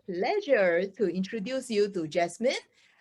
pleasure to introduce you to Jesmin.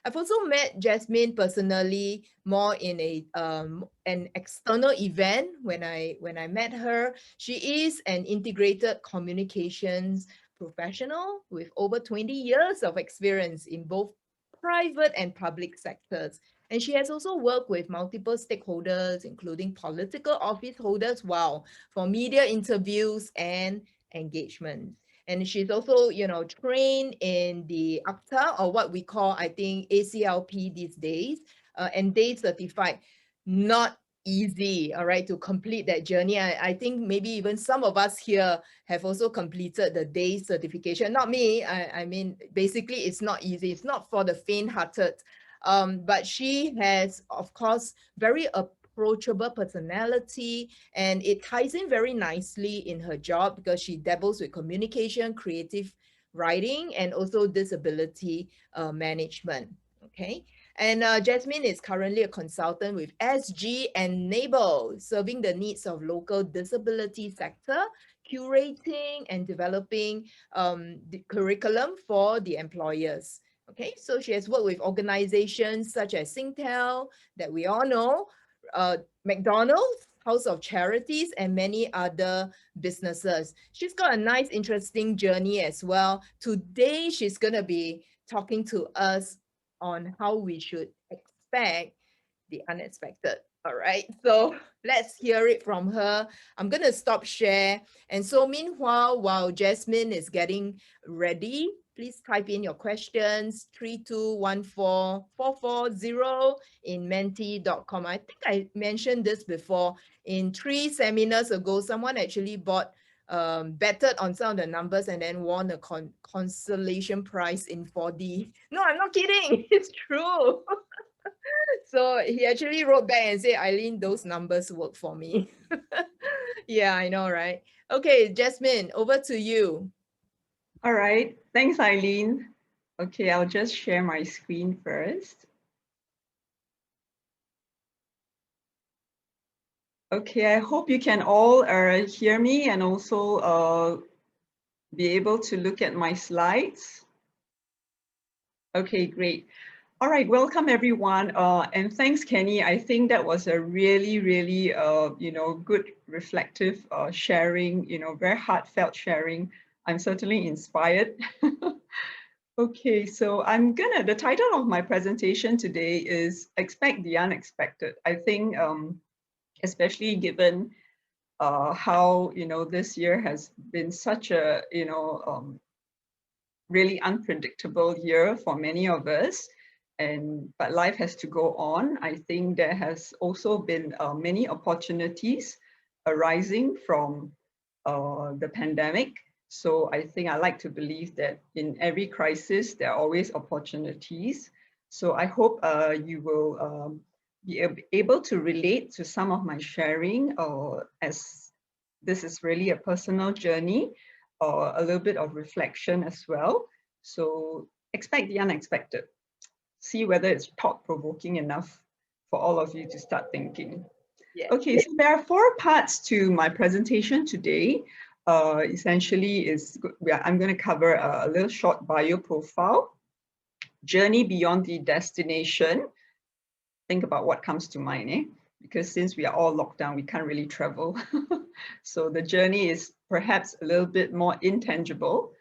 I've also met Jesmin personally more in an external event when I met her. She is an integrated communications professional with over 20 years of experience in both private and public sectors. And she has also worked with multiple stakeholders, including political office holders, wow, for media interviews and engagement. And she's also, trained in the ACTA, or what we call, I think, ACLP these days, and day certified. Not easy, all right, to complete that journey. I think maybe even some of us here have also completed the day certification. Not me. I mean, basically, it's not easy. It's not for the faint-hearted. But she has, of course, very approachable personality, and it ties in very nicely in her job because she dabbles with communication, creative writing, and also disability management. Okay. And Jesmin is currently a consultant with SGEnable, serving the needs of local disability sector, curating and developing the curriculum for the employers. Okay, so she has worked with organizations such as Singtel, that we all know, McDonald's, House of Charities, and many other businesses. She's got a nice, interesting journey as well. Today, she's going to be talking to us on how we should expect the unexpected. All right, so let's hear it from her. I'm going to stop share. And so meanwhile, while Jesmin is getting ready, please type in your questions, 3214440 in menti.com. I think I mentioned this before. In 3 seminars ago, someone actually betted on some of the numbers and then won a consolation prize in 4D. No, I'm not kidding. It's true. So he actually wrote back and said, Eileen, those numbers work for me. Yeah, I know, right? Okay, Jesmin, over to you. All right, thanks, Eileen. Okay, I'll just share my screen first. Okay, I hope you can all hear me and also be able to look at my slides. Okay, great. All right, welcome everyone, and thanks, Kenny. I think that was a really, really, good reflective sharing, very heartfelt sharing. I'm certainly inspired. Okay, so the title of my presentation today is Expect the Unexpected. I think, especially given how, this year has been such a, really unpredictable year for many of us. But life has to go on. I think there has also been many opportunities arising from the pandemic. So I think I like to believe that in every crisis, there are always opportunities. So I hope you will be able to relate to some of my sharing, as this is really a personal journey, or a little bit of reflection as well. So expect the unexpected. See whether it's thought-provoking enough for all of you to start thinking. Yeah. Okay, so there are 4 parts to my presentation today. Essentially, I'm going to cover a little short bio profile, journey beyond the destination. Think about what comes to mind, eh? Because since we are all locked down, we can't really travel. So the journey is perhaps a little bit more intangible.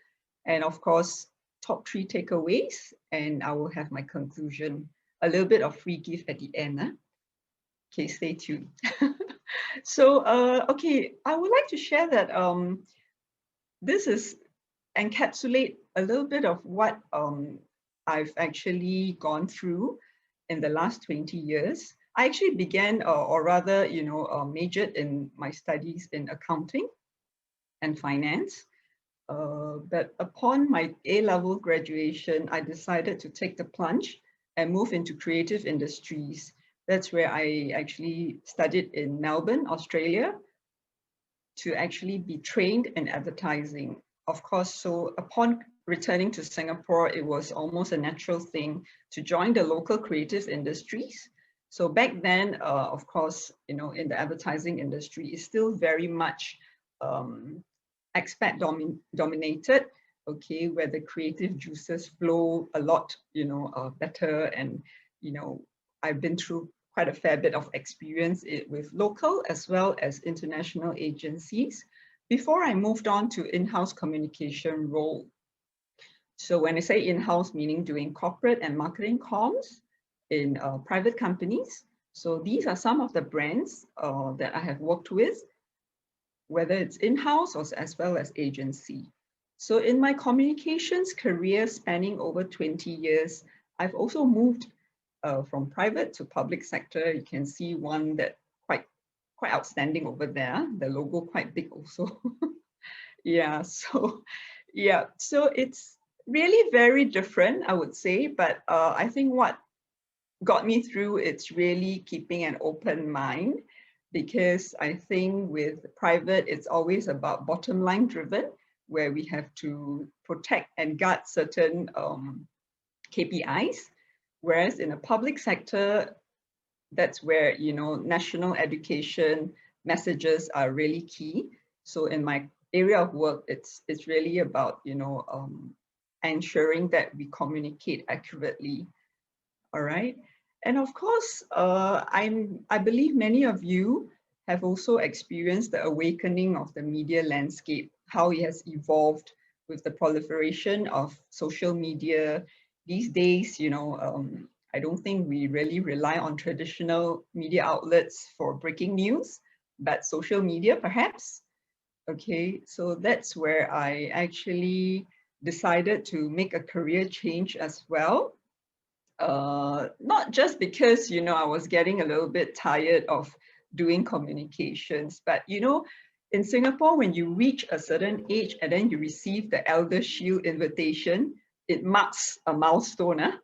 And of course, top 3 takeaways, and I will have my conclusion, a little bit of free gift at the end. Okay, stay tuned. So, okay, I would like to share that this is encapsulate a little bit of what I've actually gone through in the last 20 years. I actually began, or rather, majored in my studies in accounting and finance. But upon my A-level graduation, I decided to take the plunge and move into creative industries. That's where I actually studied in Melbourne, Australia, to actually be trained in advertising. Of course, so upon returning to Singapore, it was almost a natural thing to join the local creative industries. So back then, of course, in the advertising industry, it's still very much expat dominated. okay, where the creative juices flow a lot, better. And, I've been through quite a fair bit of experience with local as well as international agencies before I moved on to in-house communication role. So when I say in-house, meaning doing corporate and marketing comms in private companies. So these are some of the brands that I have worked with, whether it's in-house or as well as agency. So in my communications career spanning over 20 years, I've also moved from private to public sector. You can see one that quite outstanding over there. The logo quite big also. Yeah, so it's really very different, I would say. But I think what got me through, it's really keeping an open mind, because I think with private, it's always about bottom line driven, where we have to protect and guard certain KPIs. Whereas in a public sector, that's where, national education messages are really key. So in my area of work, it's really about, ensuring that we communicate accurately. All right. And of course, I believe many of you have also experienced the awakening of the media landscape, how it has evolved with the proliferation of social media. These days, I don't think we really rely on traditional media outlets for breaking news, but social media perhaps. Okay, so that's where I actually decided to make a career change as well. Not just because, I was getting a little bit tired of doing communications, but, in Singapore, when you reach a certain age and then you receive the Elder Shield invitation, it marks a milestone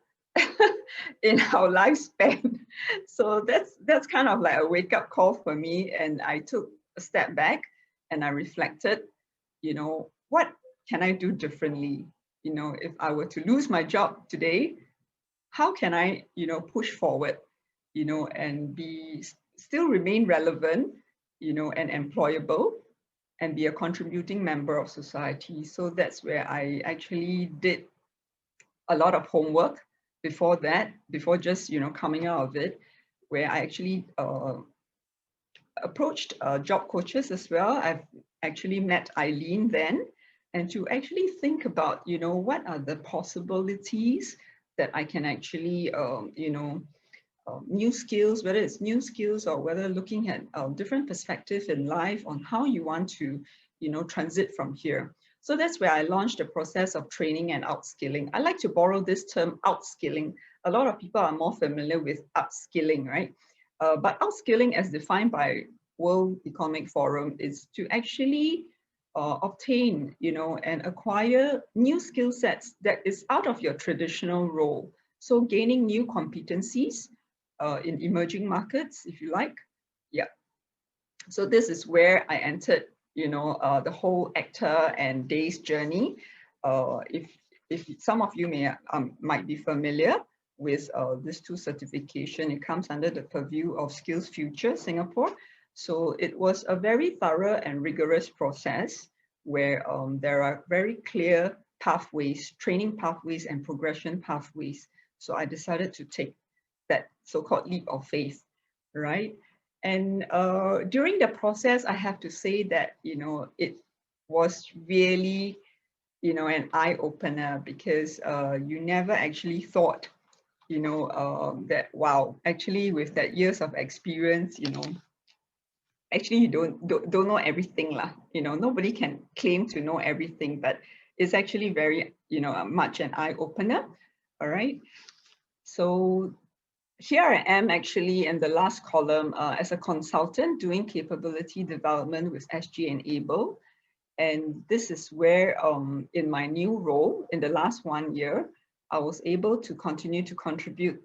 in our lifespan. So that's kind of like a wake-up call for me. And I took a step back and I reflected, what can I do differently? If I were to lose my job today, how can I, push forward, and still remain relevant, and employable, and be a contributing member of society. So that's where I actually did a lot of homework before that, before just, coming out of it, where I actually approached job coaches as well. I've actually met Eileen then, and to actually think about, what are the possibilities that I can actually, new skills, whether it's new skills or whether looking at different perspectives in life on how you want to, transit from here. So that's where I launched the process of training and outskilling. I like to borrow this term outskilling. A lot of people are more familiar with upskilling, right? But outskilling, as defined by World Economic Forum, is to actually obtain, and acquire new skill sets that is out of your traditional role. So gaining new competencies in emerging markets, if you like. Yeah. So this is where I entered, the whole actor and days journey. If some of you might be familiar with these two certification, it comes under the purview of Skills Future Singapore. So it was a very thorough and rigorous process where there are very clear pathways, training pathways and progression pathways. So I decided to take that so-called leap of faith, right? And during the process, I have to say that, it was really, an eye-opener, because you never actually thought, that, wow, actually with that years of experience, actually you don't know everything lah. Nobody can claim to know everything, but it's actually very, much an eye-opener. All right. So here I am actually in the last column as a consultant doing capability development with SGEnable. And this is where in my new role in the last 1 year, I was able to continue to contribute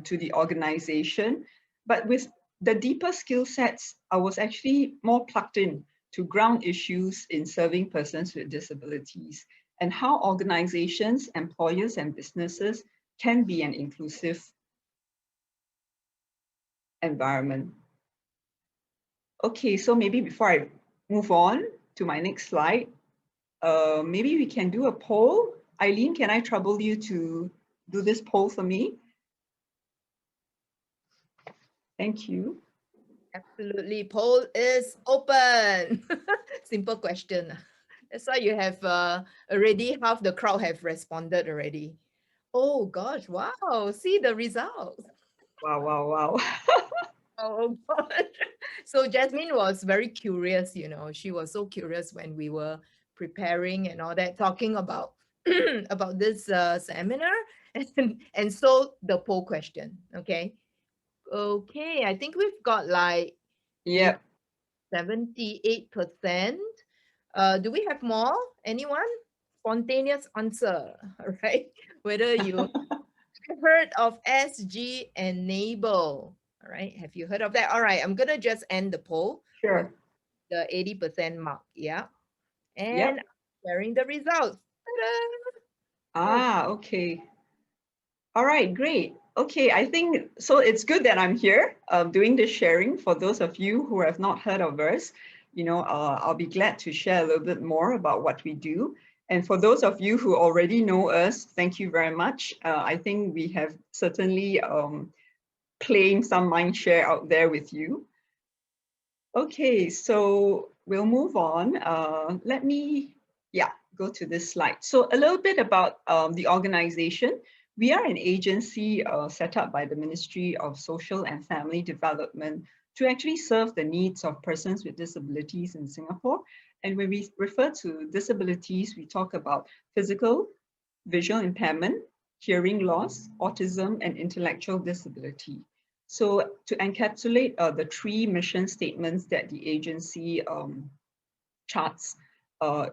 to the organization. But with the deeper skill sets, I was actually more plugged in to ground issues in serving persons with disabilities and how organizations, employers, and businesses can be an inclusive environment. Okay, so maybe before I move on to my next slide, Maybe we can do a poll. Eileen, can I trouble you to do this poll for me? Thank you. Absolutely. Poll is open. Simple question. That's why you have already half the crowd have responded already. Oh gosh, wow. See the results. Wow, wow, wow. Oh gosh. So Jesmin was very curious, you know. She was so curious when we were preparing and all that, talking about about this seminar. And so the poll question. Okay. Okay, I think we've got like Yep. 78%. Do we have more? Anyone? Spontaneous answer, all right? Whether you have heard of SGEnable, all right? Have you heard of that? All right, I'm gonna just end the poll with Sure. the 80% mark, yeah? And Yep. sharing the results. Ta-da! Oh, Ah, okay. All right, great. Okay, I think so. It's good that I'm here doing this sharing. For those of you who have not heard of us, I'll be glad to share a little bit more about what we do. And for those of you who already know us, thank you very much. I think we have certainly claimed some mind share out there with you. Okay, so we'll move on. Let me, go to this slide. So a little bit about the organization. We are an agency set up by the Ministry of Social and Family Development to actually serve the needs of persons with disabilities in Singapore. And when we refer to disabilities, we talk about physical, visual impairment, hearing loss, autism, and intellectual disability. So to encapsulate the three mission statements that the agency charts,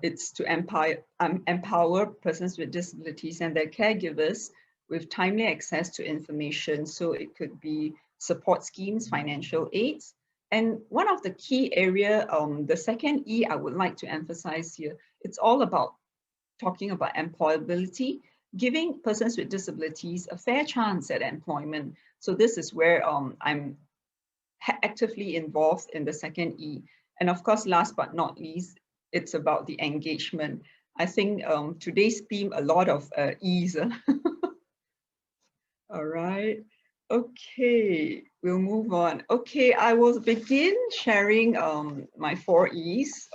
it's to empower persons with disabilities and their caregivers with timely access to information. So it could be support schemes, financial aids. And one of the key area, the second E I would like to emphasize here, it's all about talking about employability, giving persons with disabilities a fair chance at employment. So this is where I'm actively involved in the second E. And of course, last but not least, it's about the engagement. I think today's theme, a lot of E's. All right. Okay, we'll move on. Okay, I will begin sharing my four E's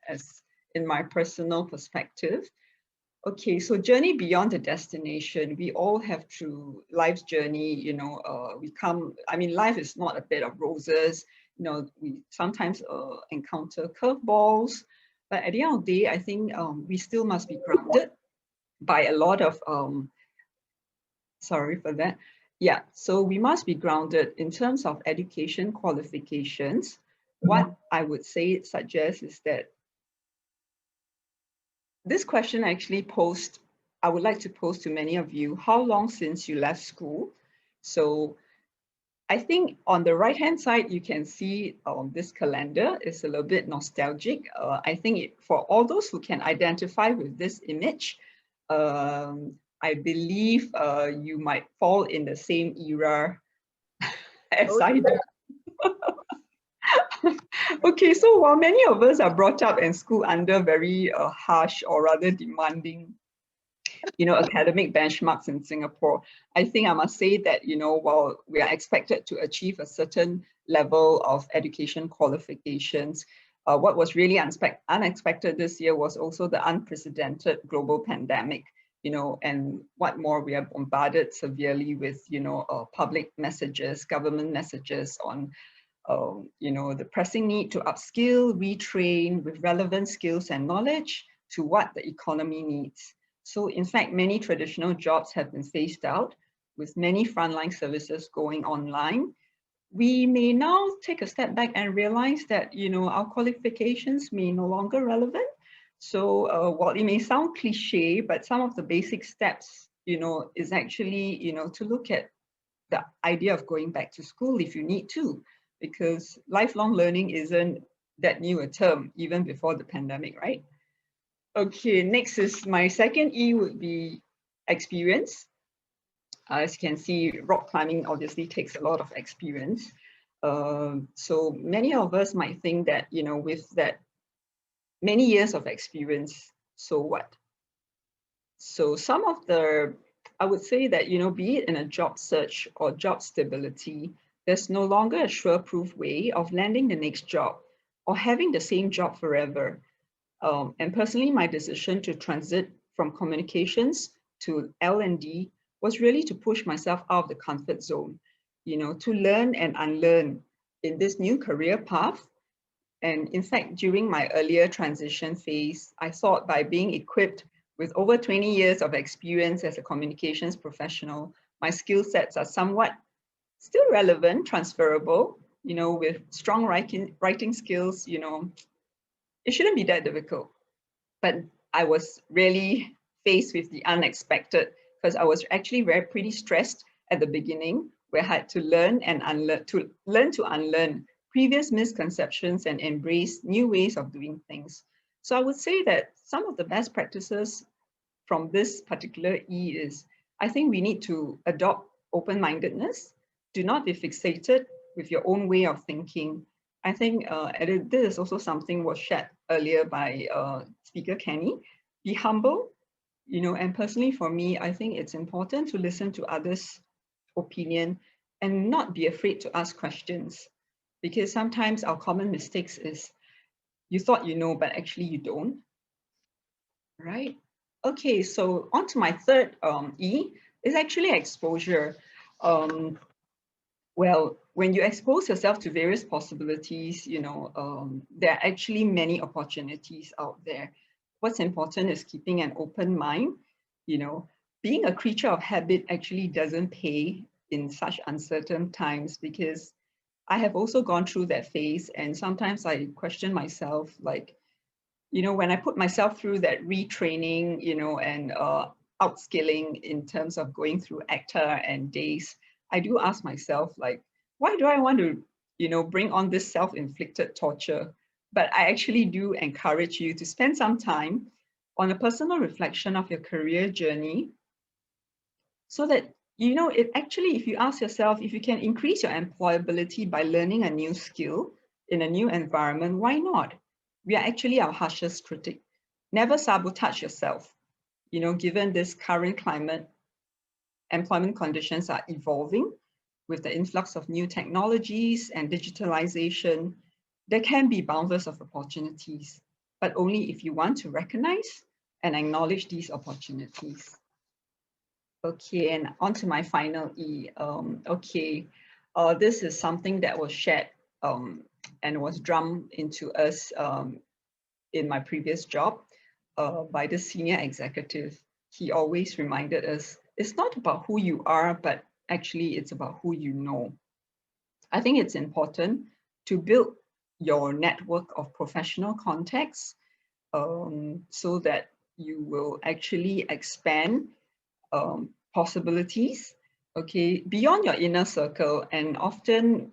as in my personal perspective. Okay, so journey beyond the destination. We all have through life's journey, life is not a bed of roses. We sometimes encounter curveballs, but at the end of the day, I think we still must be grounded by a lot of, sorry for that. Yeah, so we must be grounded in terms of education qualifications. What I would say suggest is that this question actually I would like to pose to many of you, how long since you left school? So I think on the right-hand side, you can see this calendar is a little bit nostalgic. I think for all those who can identify with this image, I believe you might fall in the same era as oh, I did. Okay, so while many of us are brought up in school under very harsh or rather demanding, academic benchmarks in Singapore, I think I must say that, while we are expected to achieve a certain level of education qualifications, what was really unexpected this year was also the unprecedented global pandemic, and what more, we are bombarded severely with, public messages, government messages on the pressing need to upskill, retrain with relevant skills and knowledge to what the economy needs. So in fact, many traditional jobs have been phased out, with many frontline services going online. We may now take a step back and realize that, our qualifications may no longer relevant. So while it may sound cliche, but some of the basic steps, is actually, to look at the idea of going back to school if you need to, because lifelong learning isn't that new a term, even before the pandemic, right? Okay, next is my second E would be experience. As you can see, rock climbing obviously takes a lot of experience. So many of us might think that, with that many years of experience, so what? So some of the, I would say that, be it in a job search or job stability, there's no longer a sure-proof way of landing the next job or having the same job forever. And personally, my decision to transit from communications to L&D was really to push myself out of the comfort zone, to learn and unlearn in this new career path. And in fact, during my earlier transition phase, I thought by being equipped with over 20 years of experience as a communications professional, my skill sets are somewhat still relevant, transferable, with strong writing skills, it shouldn't be that difficult. But I was really faced with the unexpected because I was actually pretty stressed at the beginning, where I had to learn and unlearn previous misconceptions and embrace new ways of doing things. So I would say that some of the best practices from this particular E is, I think we need to adopt open-mindedness. Do not be fixated with your own way of thinking. I think this is also something was shared earlier by speaker Kenny. Be humble, and personally for me, I think it's important to listen to others' opinion and not be afraid to ask questions, because sometimes our common mistakes is you thought you know, but actually you don't, right? Okay, so on to my third E is actually exposure. Well, when you expose yourself to various possibilities, there are actually many opportunities out there. What's important is keeping an open mind. Being a creature of habit actually doesn't pay in such uncertain times, because I have also gone through that phase, and sometimes I question myself, like, when I put myself through that retraining, and outskilling in terms of going through ACTA and DAYS, I do ask myself, like, why do I want to, bring on this self-inflicted torture? But I actually do encourage you to spend some time on a personal reflection of your career journey, so that, if you ask yourself, if you can increase your employability by learning a new skill in a new environment, why not? We are actually our harshest critic. Never sabotage yourself. Given this current climate, employment conditions are evolving with the influx of new technologies and digitalization. There can be boundless of opportunities, but only if you want to recognize and acknowledge these opportunities. Okay, and on to my final E. This is something that was shared and was drummed into us in my previous job by the senior executive. He always reminded us, it's not about who you are, but actually it's about who you know. I think it's important to build your network of professional contacts so that you will actually expand possibilities, okay, beyond your inner circle. And often,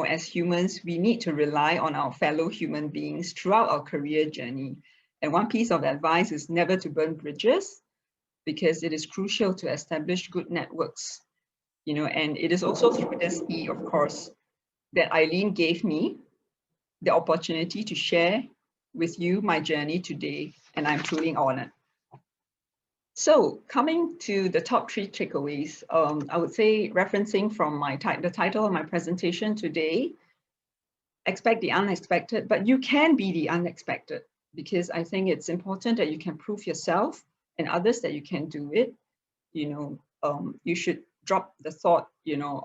as humans, we need to rely on our fellow human beings throughout our career journey. And one piece of advice is never to burn bridges, because it is crucial to establish good networks, and it is also through this E, of course, that Eileen gave me the opportunity to share with you my journey today, and I'm truly honored. So coming to the top 3 takeaways, I would say, referencing from the title of my presentation today, expect the unexpected, but you can be the unexpected, because I think it's important that you can prove yourself and others that you can do it. You should drop the thought,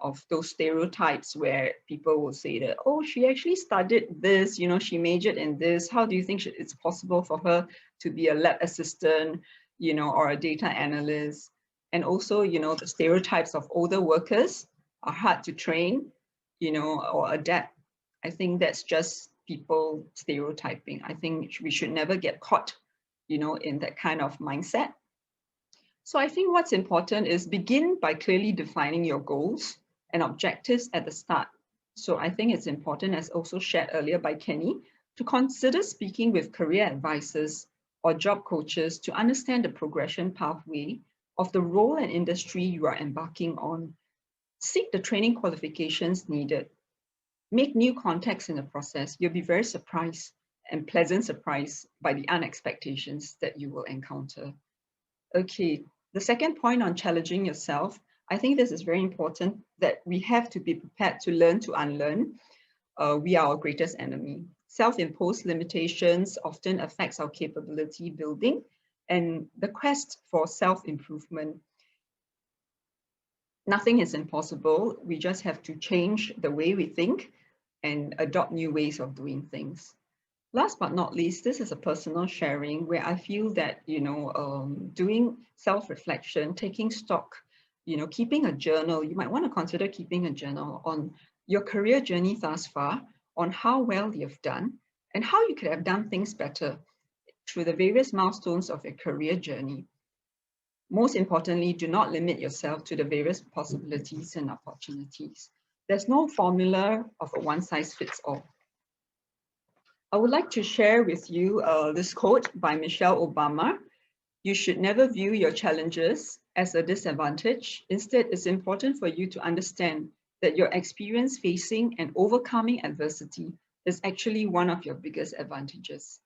of those stereotypes where people will say that, oh, she actually studied this, she majored in this. How do you think it's possible for her to be a lab assistant, or a data analyst? And also, the stereotypes of older workers are hard to train, or adapt. I think that's just people stereotyping. I think we should never get caught, in that kind of mindset. So I think what's important is begin by clearly defining your goals and objectives at the start. So I think it's important, as also shared earlier by Kenny, to consider speaking with career advisors or job coaches to understand the progression pathway of the role and industry you are embarking on. Seek the training qualifications needed. Make new contacts in the process. You'll be very surprised and pleasant surprise by the unexpectations that you will encounter. Okay, the second point on challenging yourself, I think this is very important, that we have to be prepared to learn to unlearn. We are our greatest enemy. Self-imposed limitations often affects our capability building and the quest for self-improvement. Nothing is impossible. We just have to change the way we think and adopt new ways of doing things. Last but not least, this is a personal sharing where I feel that, doing self-reflection, taking stock, keeping a journal, you might want to consider keeping a journal on your career journey thus far, on how well you've done, and how you could have done things better through the various milestones of your career journey. Most importantly, do not limit yourself to the various possibilities and opportunities. There's no formula of a one-size-fits-all. I would like to share with you this quote by Michelle Obama. You should never view your challenges as a disadvantage. Instead, it's important for you to understand that your experience facing and overcoming adversity is actually one of your biggest advantages.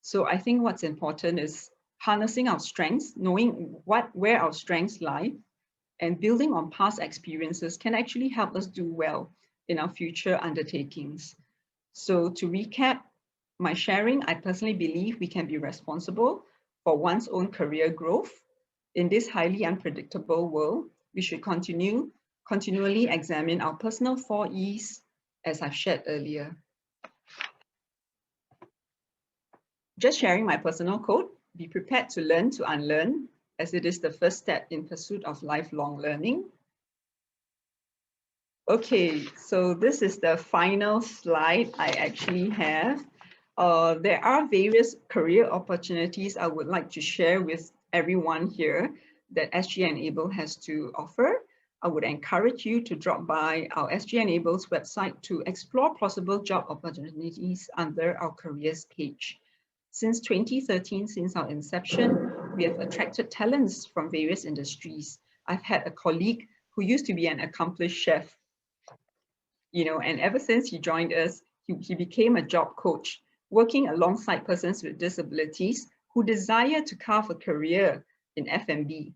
So I think what's important is harnessing our strengths, knowing where our strengths lie, and building on past experiences can actually help us do well in our future undertakings. So to recap my sharing, I personally believe we can be responsible for one's own career growth. In this highly unpredictable world, we should continually examine our personal 4 E's, as I've shared earlier. Just sharing my personal quote, be prepared to learn to unlearn, as it is the first step in pursuit of lifelong learning. Okay, so this is the final slide I actually have. There are various career opportunities I would like to share with everyone here that SGEnable has to offer. I would encourage you to drop by our SGEnable's website to explore possible job opportunities under our careers page. Since 2013, since our inception, we have attracted talents from various industries. I've had a colleague who used to be an accomplished chef, and ever since he joined us, he became a job coach, working alongside persons with disabilities who desire to carve a career in F&B.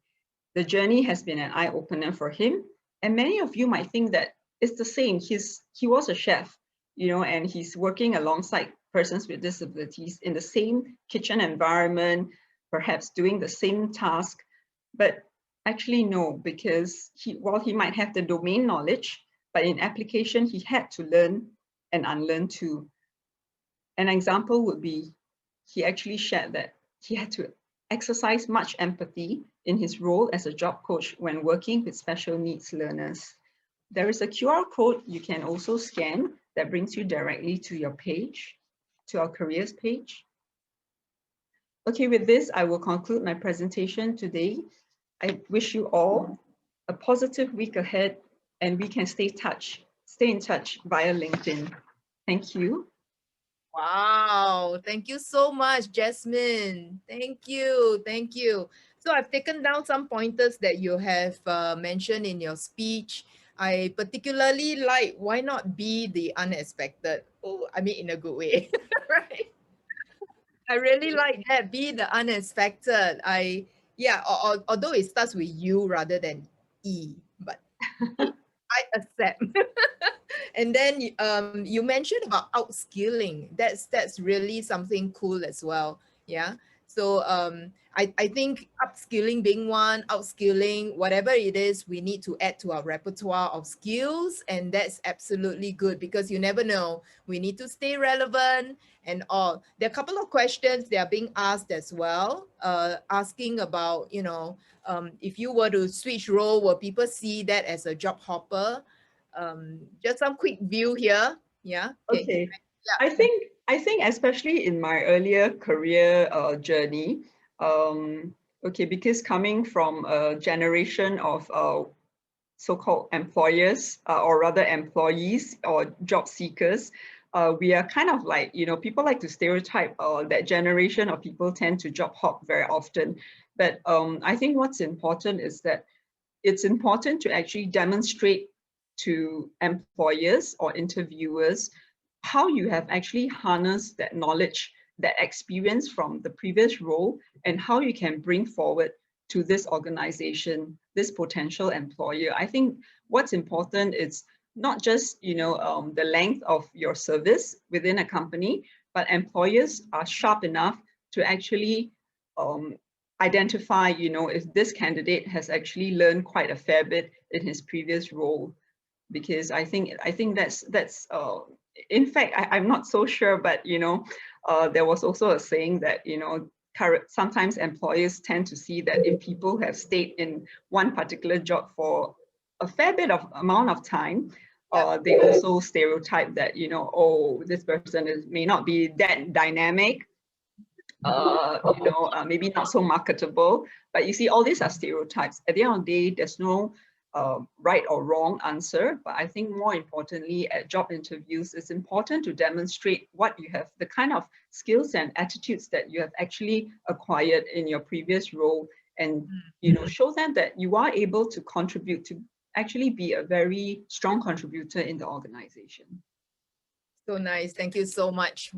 The journey has been an eye-opener for him, and many of you might think that it's the same. He was a chef, and he's working alongside persons with disabilities in the same kitchen environment, perhaps doing the same task, but actually no, because while he might have the domain knowledge, but in application, he had to learn and unlearn too. An example would be, he actually shared that he had to exercise much empathy in his role as a job coach when working with special needs learners. There is a QR code you can also scan that brings you directly to your page, to our careers page. Okay, with this, I will conclude my presentation today. I wish you all a positive week ahead, and we can stay in touch via LinkedIn. Thank you. Wow, thank you so much, Jesmin. Thank you, thank you. So I've taken down some pointers that you have mentioned in your speech. I particularly like, why not be the unexpected? Oh, I mean, in a good way, right? I really like that, be the unexpected. Although it starts with U rather than E, but I accept. And then you mentioned about outskilling. That's really something cool as well. Yeah. So I think upskilling being one, outskilling, whatever it is, we need to add to our repertoire of skills. And that's absolutely good, because you never know. We need to stay relevant and all. There are a couple of questions that are being asked as well, asking about, if you were to switch role, will people see that as a job hopper? Just some quick view here. Yeah. Okay. Yeah. I think especially in my earlier career journey, because coming from a generation of so-called employers, or rather employees or job seekers, we are kind of like, people like to stereotype that generation of people tend to job hop very often. But I think what's important is that it's important to actually demonstrate to employers or interviewers how you have actually harnessed that knowledge, that experience from the previous role, and how you can bring forward to this organization, this potential employer. I think what's important is not just the length of your service within a company, but employers are sharp enough to actually identify, if this candidate has actually learned quite a fair bit in his previous role. Because I think that's in fact, I'm not so sure, but there was also a saying that sometimes employers tend to see that if people have stayed in one particular job for a fair bit of amount of time, they also stereotype that oh, this person may not be that dynamic, maybe not so marketable. But you see, all these are stereotypes. At the end of the day, there's no right or wrong answer. But I think more importantly, at job interviews, it's important to demonstrate what you have, the kind of skills and attitudes that you have actually acquired in your previous role, and show them that you are able to contribute, to actually be a very strong contributor in the organization. So nice. Thank you so much.